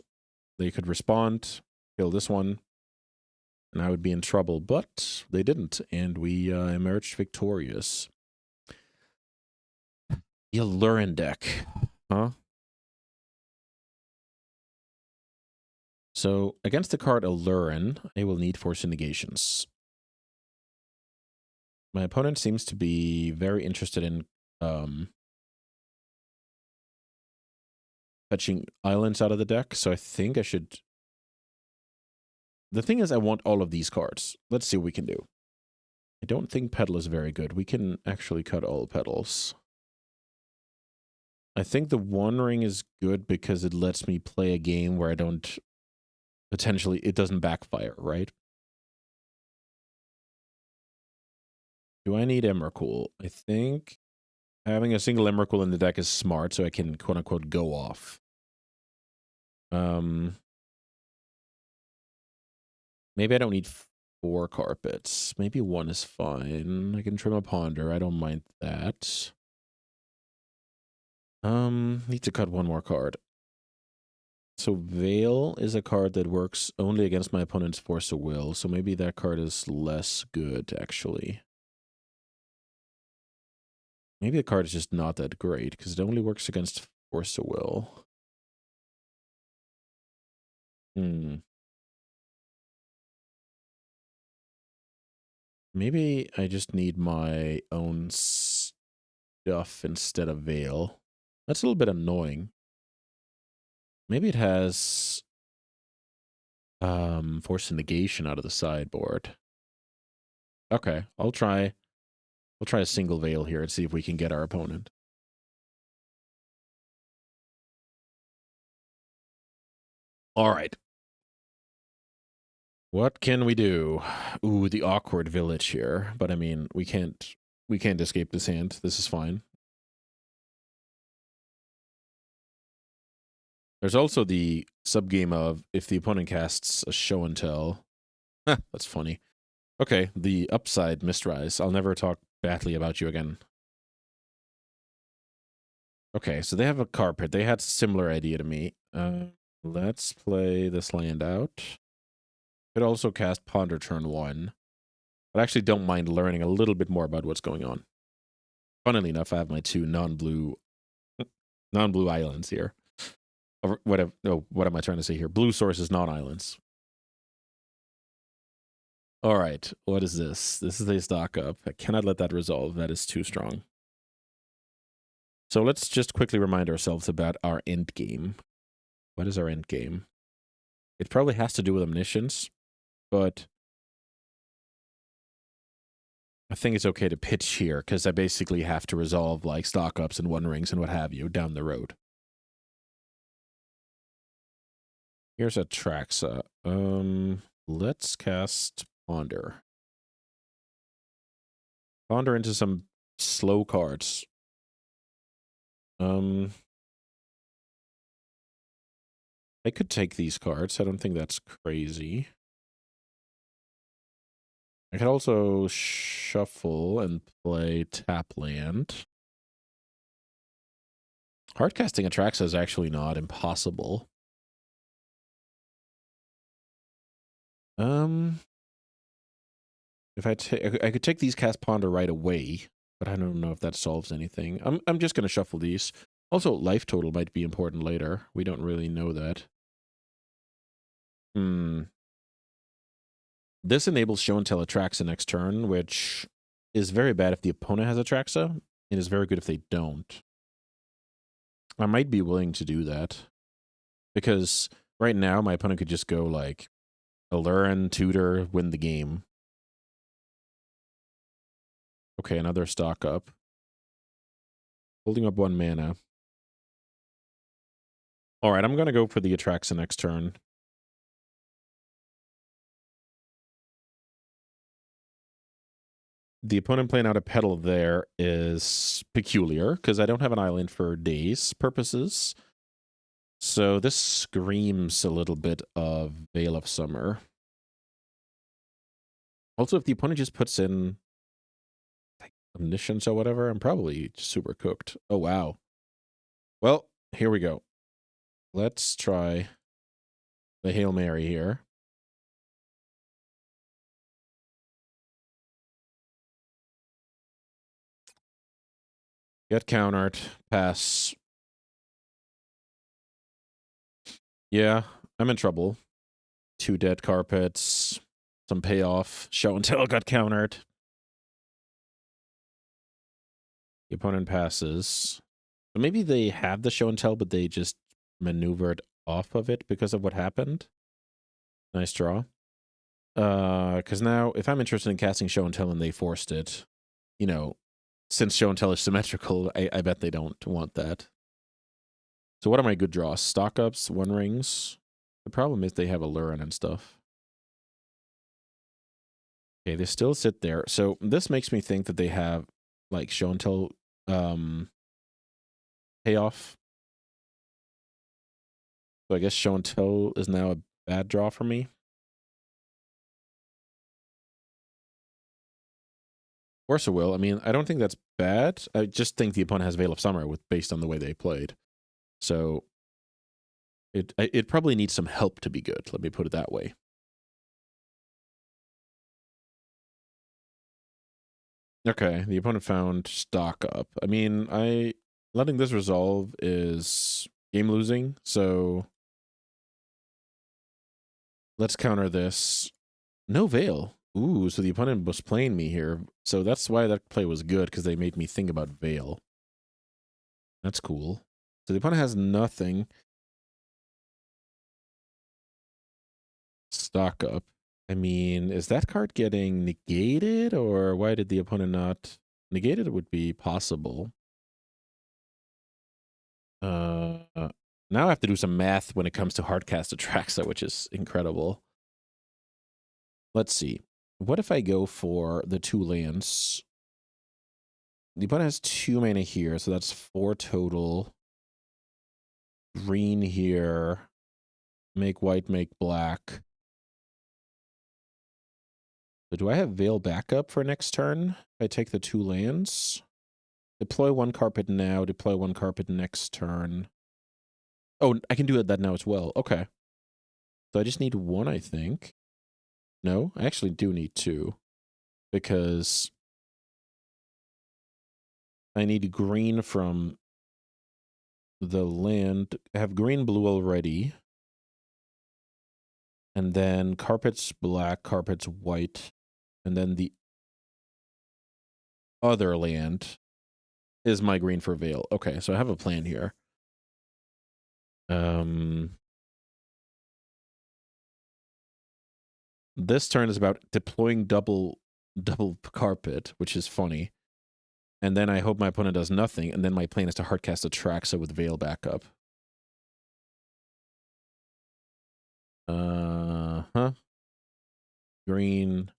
They could respond, kill this one, and I would be in trouble, but they didn't, and we emerged victorious. The Allurin deck, huh? So, against the card Allurin, I will need Force Negations. My opponent seems to be very interested in fetching islands out of the deck, so I think I should... The thing is, I want all of these cards. Let's see what we can do. I don't think Petal is very good. We can actually cut all petals. I think the One Ring is good because it lets me play a game where I don't... Potentially, it doesn't backfire, right? Do I need Emrakul? I think having a single Emrakul in the deck is smart, so I can quote-unquote go off. Maybe I don't need 4 carpets. Maybe 1 is fine. I can trim a Ponder. I don't mind that. Need to cut 1 more card. So Veil is a card that works only against my opponent's Force of Will, so maybe that card is less good, actually. Maybe the card is just not that great, because it only works against Force of Will. Maybe I just need my own stuff instead of Veil. That's a little bit annoying. Maybe it has Force Negation out of the sideboard. Okay, I'll try a single Veil here and see if we can get our opponent. All right. What can we do? Ooh, the awkward village here. But I mean, we can't escape this hand. This is fine. There's also the subgame of if the opponent casts a show and tell. That's funny. Okay, the upside, Mistrise. I'll never talk badly about you again. Okay, so they have a carpet. They had a similar idea to me. Let's play this land out. Could also cast Ponder turn 1. But I actually don't mind learning a little bit more about what's going on. Funnily enough, I have my 2 non-blue islands here. What am I trying to say here? Blue sources, non-islands. All right, what is this? This is a Stock Up. I cannot let that resolve. That is too strong. So let's just quickly remind ourselves about our end game. What is our end game? It probably has to do with Omniscience, but I think it's okay to pitch here because I basically have to resolve like Stock Ups and One Rings and what have you down the road. Here's Atraxa. Let's cast Ponder. Ponder into some slow cards. I could take these cards. I don't think that's crazy. I could also shuffle and play tap land. Hardcasting Atraxa is actually not impossible. If I could take these cast Ponder right away, but I don't know if that solves anything. I'm just gonna shuffle these. Also, life total might be important later. We don't really know that. This enables Show and Tell Atraxa next turn, which is very bad if the opponent has Atraxa. It is very good if they don't. I might be willing to do that. Because right now, my opponent could just go like Allurin, Tutor, win the game. Okay, another stock up. Holding up 1 mana. Alright, I'm going to go for the Atraxa next turn. The opponent playing out a Petal there is peculiar, because I don't have an island for days purposes. So this screams a little bit of Veil of Summer. Also, if the opponent just puts in like Omniscience or whatever, I'm probably super cooked. Oh, wow. Well, here we go. Let's try the Hail Mary here. Get countered. Pass. Yeah, I'm in trouble. 2 dead carpets. Some payoff. Show and Tell got countered. The opponent passes. So maybe they have the Show and Tell, but they just maneuvered off of it because of what happened. Nice draw. Because now, if I'm interested in casting Show and Tell and they forced it, you know, since Show and Tell is symmetrical, I bet they don't want that. So what are my good draws? Stock ups, 1 rings. The problem is they have Allurin and stuff. Okay, they still sit there. So this makes me think that they have like Show and Tell payoff. So I guess Show and Tell is now a bad draw for me. Force of Will. I mean, I don't think that's bad. I just think the opponent has Veil of Summer based on the way they played. So it probably needs some help to be good. Let me put it that way. Okay, the opponent found stock up. I mean, letting this resolve is game losing, so let's counter this. No Veil. Ooh, so the opponent was playing me here. So that's why that play was good, because they made me think about Veil. That's cool. So the opponent has nothing. Stock up. I mean, is that card getting negated, or why did the opponent not negate it? It would be possible. Now I have to do some math when it comes to hardcast Atraxa, which is incredible. Let's see. What if I go for the 2 lands? The opponent has 2 mana here, so that's 4 total. Green here. Make white, make black. So do I have Veil backup for next turn? If I take the 2 lands? Deploy 1 carpet now, deploy 1 carpet next turn. Oh, I can do that now as well. Okay. So I just need 1, I think. No, I actually do need 2. Because I need green from the land. I have green, blue already. And then carpet's black, carpet's white. And then the other land is my green for Veil. Okay, so I have a plan here. This turn is about deploying double carpet, which is funny. And then I hope my opponent does nothing, and then my plan is to hardcast Atraxa with Veil backup. green,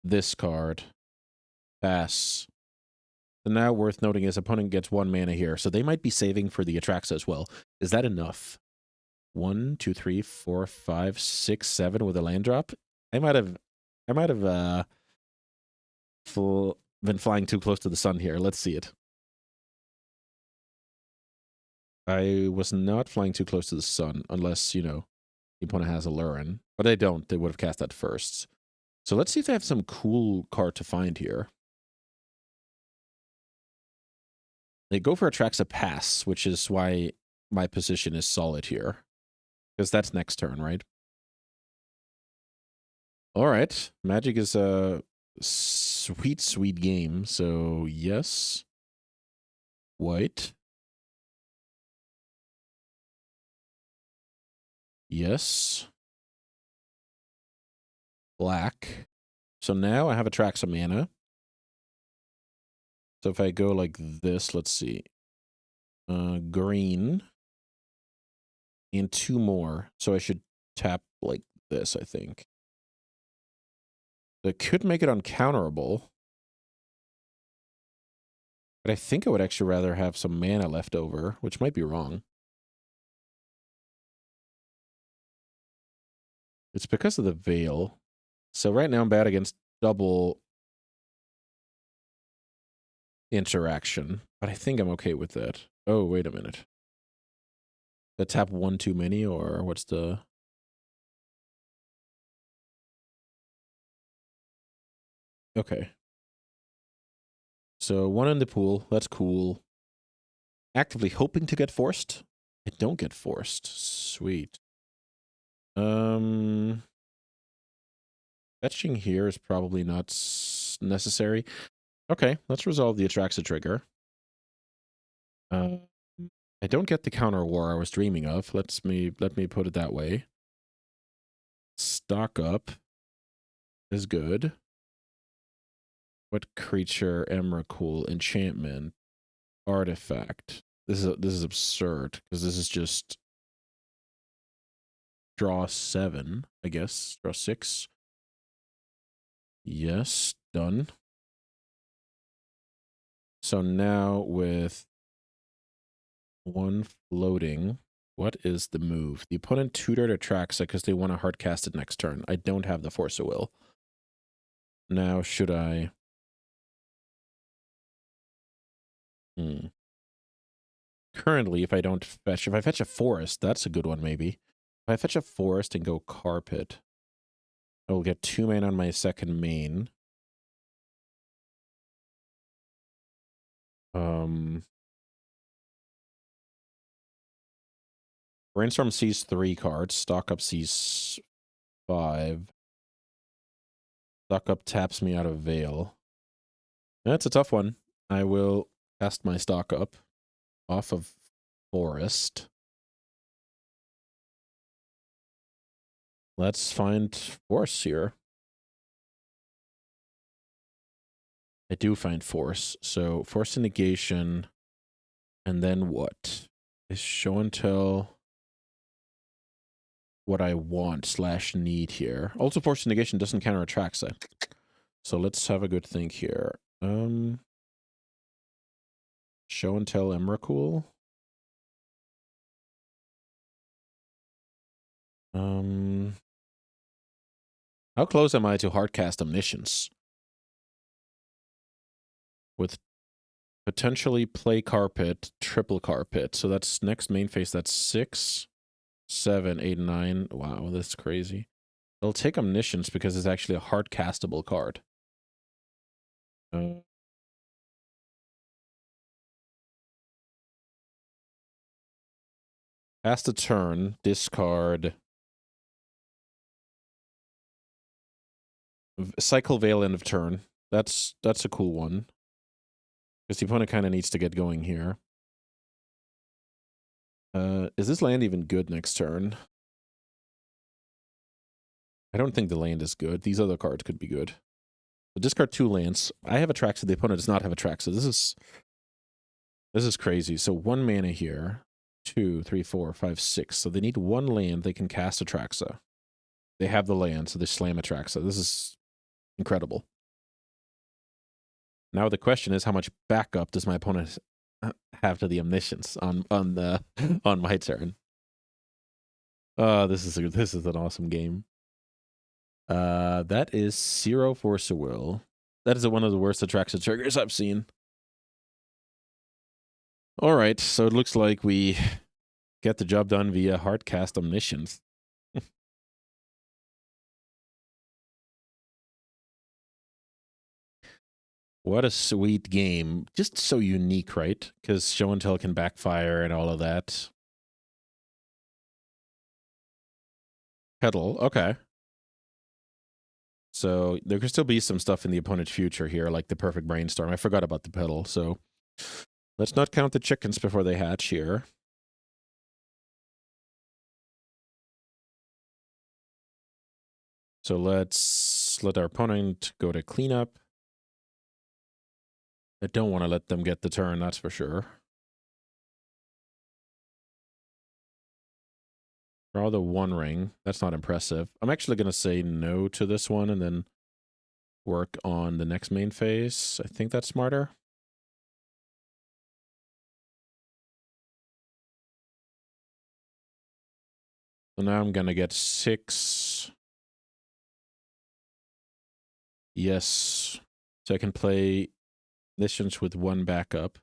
this card, pass. And now worth noting is opponent gets 1 mana here, so they might be saving for the Atraxa as well. Is that enough? 1, 2, 3, 4, 5, 6, 7 with a land drop. I might have been flying too close to the sun here. Let's see it. I was not flying too close to the sun, unless, you know, the opponent has a Lurin. But they don't. They would have cast that first. So let's see if they have some cool card to find here. They go for Atraxa Pass, which is why my position is solid here. Because that's next turn, right? All right. Magic is a sweet, sweet game. So, yes. White. Yes. Black. So now I have Atraxa mana. So if I go like this, let's see. Green. And 2 more. So I should tap like this, I think. That could make it uncounterable. But I think I would actually rather have some mana left over, which might be wrong. It's because of the Veil. So right now I'm bad against double interaction, but I think I'm okay with that. Oh, wait a minute. Did I tap 1 too many, or what's the... Okay. So 1 in the pool. That's cool. Actively hoping to get forced. I don't get forced. Sweet. Fetching here is probably not necessary. Okay, let's resolve the Atraxa trigger. I don't get the counter war I was dreaming of. Let me put it that way. Stock up is good. What creature? Emrakul, enchantment, artifact. This is absurd because this is just draw 7, I guess. Draw 6. Yes, done. So now with 1 floating, what is the move? The opponent tutored Atraxa because they want to hard cast it next turn. I don't have the Force of Will. Now, should I... Currently, if I don't fetch... If I fetch a forest, that's a good one, maybe. If I fetch a forest and go carpet, I will get 2 mana on my second main. Brainstorm sees 3 cards. Stock up sees 5. Stock up taps me out of Veil. That's a tough one. I will cast my stock up off of Forest. Let's find Force here. I do find Force. So Force and Negation. And then what? Is show and tell what I want / need here. Also, Force and Negation doesn't counter Atraxa. So let's have a good think here. Show and tell Emrakul. How close am I to hardcast Omniscience? With potentially play carpet, triple carpet. So that's next main phase. That's 6, 7, 8, 9. Wow, that's crazy. I'll take Omniscience because it's actually a hard castable card. Pass the turn, discard. Cycle Veil end of turn. That's a cool one. Because the opponent kind of needs to get going here. Is this land even good next turn? I don't think the land is good. These other cards could be good. So discard 2 lands. I have Atraxa. The opponent does not have Atraxa. This is crazy. So 1 mana here. 2, 3, 4, 5, 6. So they need 1 land. They can cast Atraxa. They have the land, so they slam attack. So this is incredible. Now the question is, how much backup does my opponent have to the Omniscience on my turn? This is an awesome game. That is 0 Force of Will. That is one of the worst attraction triggers I've seen. All right, so it looks like we get the job done via Hardcast Omniscience. What a sweet game. Just so unique, right? Because show and tell can backfire and all of that. Pedal, okay. So there could still be some stuff in the opponent's future here, like the perfect brainstorm. I forgot about the pedal, so let's not count the chickens before they hatch here. So let's let our opponent go to cleanup. I don't want to let them get the turn, that's for sure. Draw the one ring. That's not impressive. I'm actually going to say no to this one and then work on the next main phase. I think that's smarter. So now I'm going to get 6. Yes. So I can play Omniscience with 1 backup.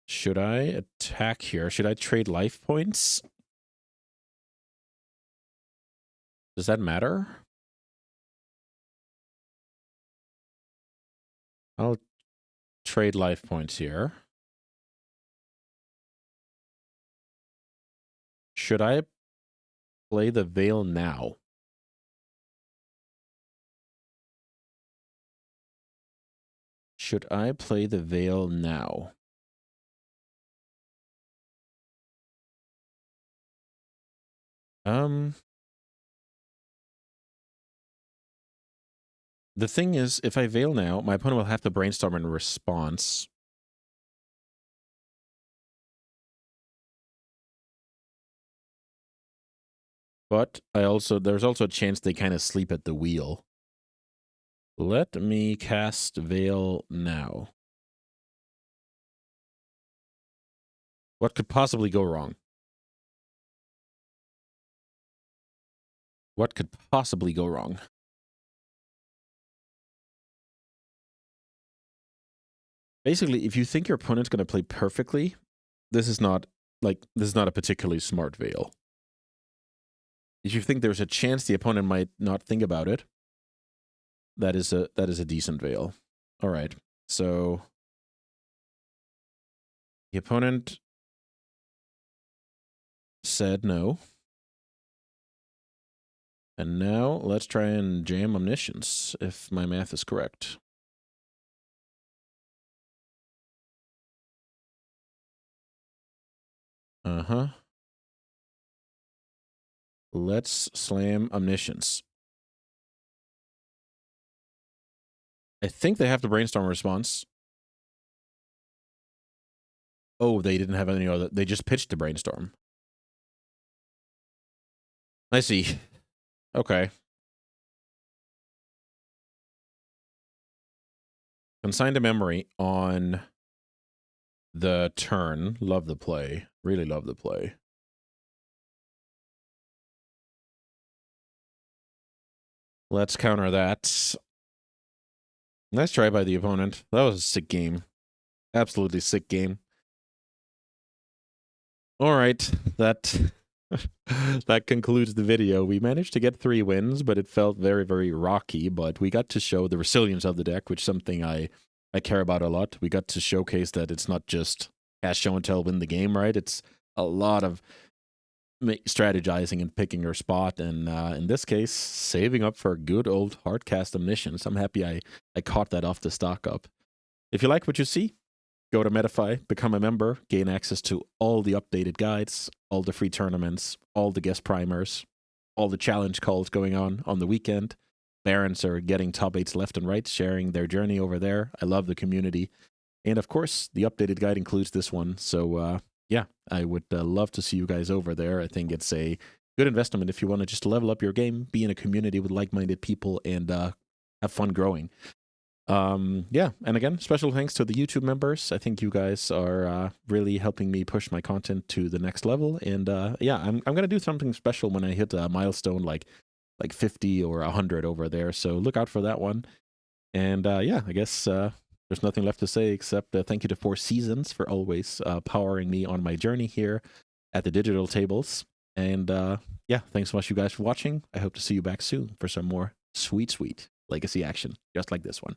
Should I attack here? Should I trade life points? Does that matter? I'll trade life points here. Should I play the Veil now? Should I play the Veil now? The thing is, if I Veil now, my opponent will have to brainstorm in response. But there's also a chance they kind of sleep at the wheel. Let me cast Veil now. What could possibly go wrong? What could possibly go wrong? Basically, if you think your opponent's going to play perfectly, this is not a particularly smart Veil. If you think there's a chance the opponent might not think about it, that is a decent Veil. All right. So the opponent said no. And now let's try and jam Omniscience, if my math is correct. Uh-huh. Let's slam Omniscience. I think they have the brainstorm response. Oh, they didn't have any other. They just pitched the brainstorm. I see. Okay. Consign to memory on the turn. Love the play. Really love the play. Let's counter that. Nice try by the opponent. That was a sick game. Absolutely sick game. All right. That concludes the video. We managed to get 3 wins, but it felt very, very rocky. But we got to show the resilience of the deck, which is something I care about a lot. We got to showcase that it's not just cast, show, and tell, win the game, right? It's a lot of strategizing and picking your spot, and in this case, saving up for good old Hardcast Omniscience. I'm happy I caught that off the stock up. If you like what you see, go to Metafy, become a member, gain access to all the updated guides, all the free tournaments, all the guest primers, all the challenge calls going on the weekend. Barons are getting top 8s left and right, sharing their journey over there. I love the community. And of course, the updated guide includes this one. So yeah, I would love to see you guys over there. I think it's a good investment if you want to just level up your game, be in a community with like-minded people, and have fun growing. Yeah, and again, special thanks to the YouTube members. I think you guys are really helping me push my content to the next level. And yeah, I'm gonna do something special when I hit a milestone like 50 or 100 over there. So look out for that one. And yeah, I guess there's nothing left to say except thank you to Four Seasons for always powering me on my journey here at the digital tables. And yeah, thanks so much, you guys, for watching. I hope to see you back soon for some more sweet, sweet legacy action, just like this one.